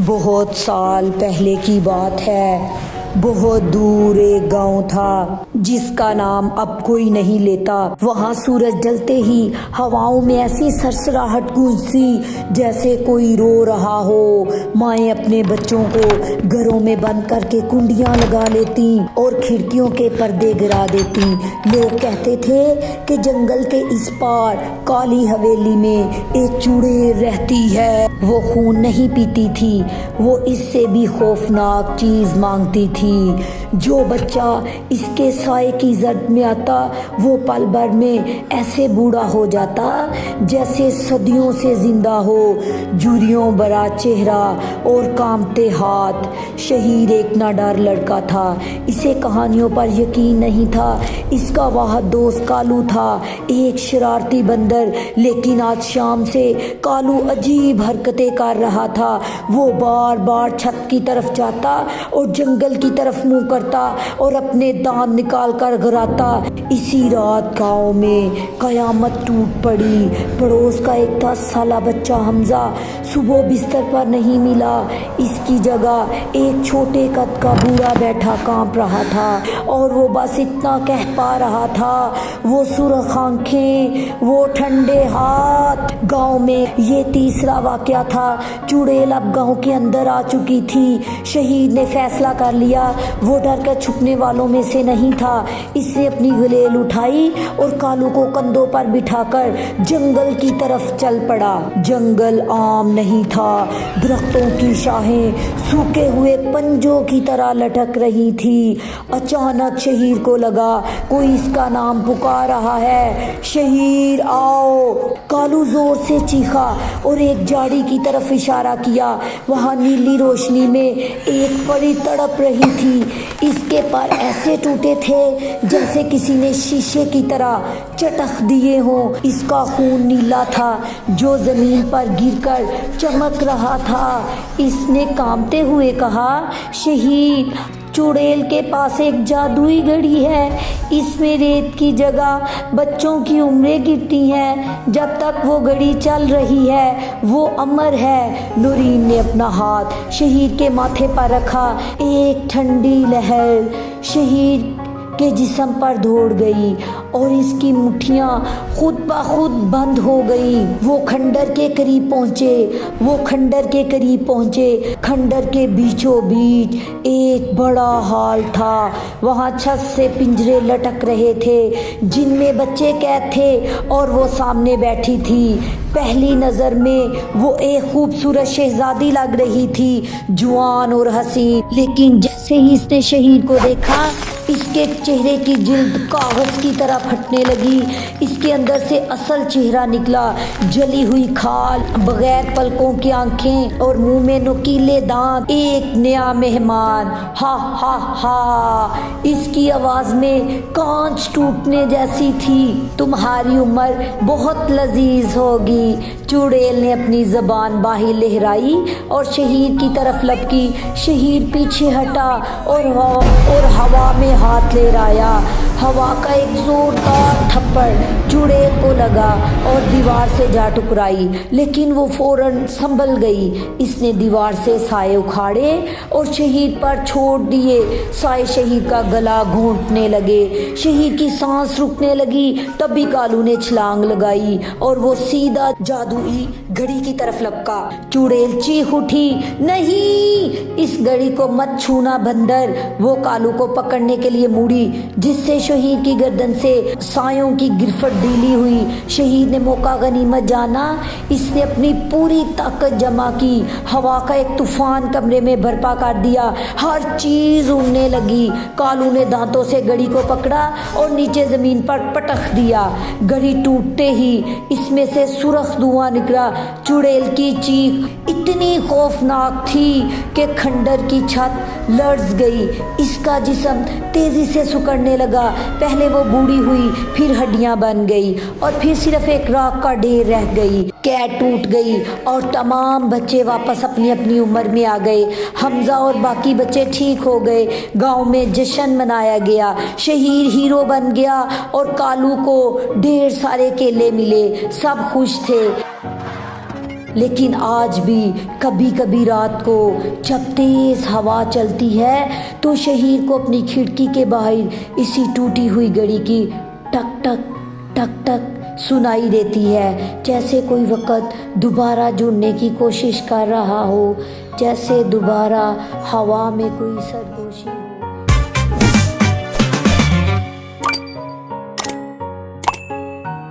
بہت سال پہلے کی بات ہے، بہت دور ایک گاؤں تھا جس کا نام اب کوئی نہیں لیتا۔ وہاں سورج ڈلتے ہی ہواؤں میں ایسی سرسراہٹ گونجتی جیسے کوئی رو رہا ہو۔ مائیں اپنے بچوں کو گھروں میں بند کر کے کنڈیاں لگا لیتی اور کھڑکیوں کے پردے گرا دیتی۔ لوگ کہتے تھے کہ جنگل کے اس پار کالی حویلی میں ایک چڑیل رہتی ہے۔ وہ خون نہیں پیتی تھی، وہ اس سے بھی خوفناک چیز مانگتی تھی۔ جو بچہ اس کے سائے کی زد میں آتا وہ پل بھر میں ایسے بوڑھا ہو جاتا جیسے صدیوں سے زندہ ہو، جھریوں بھرا چہرہ اور کانپتے ہاتھ۔ شہیر ایک ناڈر لڑکا تھا، اسے کہانیوں پر یقین نہیں تھا۔ اس کا واحد دوست کالو تھا، ایک شرارتی بندر۔ لیکن آج شام سے کالو عجیب حرکتیں کر رہا تھا۔ وہ بار بار چھت کی طرف جاتا اور جنگل کی طرف منہ کرتا اور اپنے دانت نکال کر گراتا۔ اسی رات گاؤں میں قیامت ٹوٹ پڑی۔ پڑوس کا ایک 10 سالہ بچہ حمزہ صبح بستر پر نہیں ملا۔ اس کی جگہ ایک چھوٹے قد کا بوڑھا بیٹھا کانپ رہا تھا اور وہ بس اتنا کہہ پا رہا تھا، وہ سرخ آنکھیں، وہ ٹھنڈے ہاتھ۔ گاؤں میں یہ تیسرا واقعہ تھا۔ چڑیل اب گاؤں کے اندر آ چکی تھی۔ شہید نے فیصلہ کر لیا، وہ ڈر کر چھپنے والوں میں سے نہیں تھا۔ اس نے اپنی گلیل اٹھائی اور کالو کو کندھوں پر بٹھا کر جنگل کی طرف چل پڑا۔ جنگل عام نہیں تھا، درختوں کی شاخیں سوکھے ہوئے پنجوں کی طرح لٹک رہی تھی۔ اچانک شہیر کو لگا کوئی اس کا نام پکار رہا ہے، شہیر آؤ۔ کالو زور سے چیخا اور ایک جھاڑی کی طرف اشارہ کیا۔ وہاں نیلی روشنی میں ایک پری تڑپ رہی تھی۔ اس کے پر ایسے ٹوٹے تھے جیسے کسی نے شیشے کی طرح چٹخ دیے ہوں۔ اس کا خون نیلا تھا جو زمین پر گر کر چمک رہا تھا۔ اس نے کانپتے ہوئے کہا، شہید، چڑیل کے پاس ایک جادوئی گھڑی ہے، اس میں ریت کی جگہ بچوں کی عمریں گرتی ہیں۔ جب تک وہ گھڑی چل رہی ہے وہ امر ہے۔ نورین نے اپنا ہاتھ شہید کے ماتھے پر رکھا۔ ایک ٹھنڈی لہر شہید کے جسم پر دوڑ گئی اور اس کی مٹھیاں خود بخود بند ہو گئیں۔ وہ کھنڈر کے قریب پہنچے۔ کھنڈر کے بیچوں بیچ ایک بڑا ہال تھا۔ وہاں چھت سے پنجرے لٹک رہے تھے جن میں بچے قید تھے اور وہ سامنے بیٹھی تھی۔ پہلی نظر میں وہ ایک خوبصورت شہزادی لگ رہی تھی، جوان اور حسین۔ لیکن جیسے ہی اس نے شہید کو دیکھا اس کے چہرے کی جلد کاغذ کی طرح پھٹنے لگی۔ اس کے اندر سے اصل چہرہ نکلا، جلی ہوئی کھال، بغیر پلکوں کی آنکھیں اور منہ میں نوکیلے دانت۔ ایک نیا مہمان، ہا ہا ہا، اس کی آواز میں کانچ ٹوٹنے جیسی تھی۔ تمہاری عمر بہت لذیذ ہوگی۔ چڑیل نے اپنی زبان باہر لہرائی اور شہید کی طرف لپکی۔ شہید پیچھے ہٹا اور ہوا میں ہاتھ لہرایا۔ ہوا کا ایک زوردار تھپڑ چڑیل کو لگا اور دیوار سے جا ٹکرائی، لیکن وہ فوراً سنبھل گئی۔ اس نے دیوار سے سائے اکھاڑے اور شہید پر چھوڑ دیے۔ سائے شہید کا گلا گھونٹنے لگے، شہید کی سانس رکنے لگی۔ تبھی کالو نے چھلانگ لگائی اور وہ سیدھا جادوئی گھڑی کی طرف لپکا۔ چڑیل چیخ اٹھی، نہیں، اس گھڑی کو مت چھونا بندر۔ وہ کالو کو پکڑنے کے لیے مڑی، جس سے شہید کی گردن سے سایوں کی گرفت ڈھیلی ہوئی۔ شہید نے موقع غنیمت جانا، اس نے اپنی پوری طاقت جمع کی۔ ہوا کا ایک طوفان کمرے میں برپا کر دیا، ہر چیز اڑنے لگی۔ کالو نے دانتوں سے گھڑی کو پکڑا اور نیچے زمین پر پٹخ دیا۔ گھڑی ٹوٹتے ہی اس میں سے سرخ دھواں نکلا۔ چڑیل کی چیخ اتنی خوفناک تھی کہ کھنڈر کی چھت لرز گئی۔ اس کا جسم تیزی سے سکڑنے لگا۔ پہلے وہ بوڑھی ہوئی، پھر ہڈیاں بن گئی اور پھر صرف ایک راکھ کا ڈھیر رہ گئی۔ قید ٹوٹ گئی اور تمام بچے واپس اپنی اپنی عمر میں آ گئے۔ حمزہ اور باقی بچے ٹھیک ہو گئے۔ گاؤں میں جشن منایا گیا، شہید ہیرو بن گیا اور کالو کو ڈھیر سارے کیلے ملے۔ سب خوش تھے۔ لیکن آج بھی کبھی کبھی رات کو جب تیز ہوا چلتی ہے تو شہیر کو اپنی کھڑکی کے باہر اسی ٹوٹی ہوئی گھڑی کی ٹک ٹک ٹک ٹک سنائی دیتی ہے، جیسے کوئی وقت دوبارہ جڑنے کی کوشش کر رہا ہو، جیسے دوبارہ ہوا میں کوئی سرگوشی ہو۔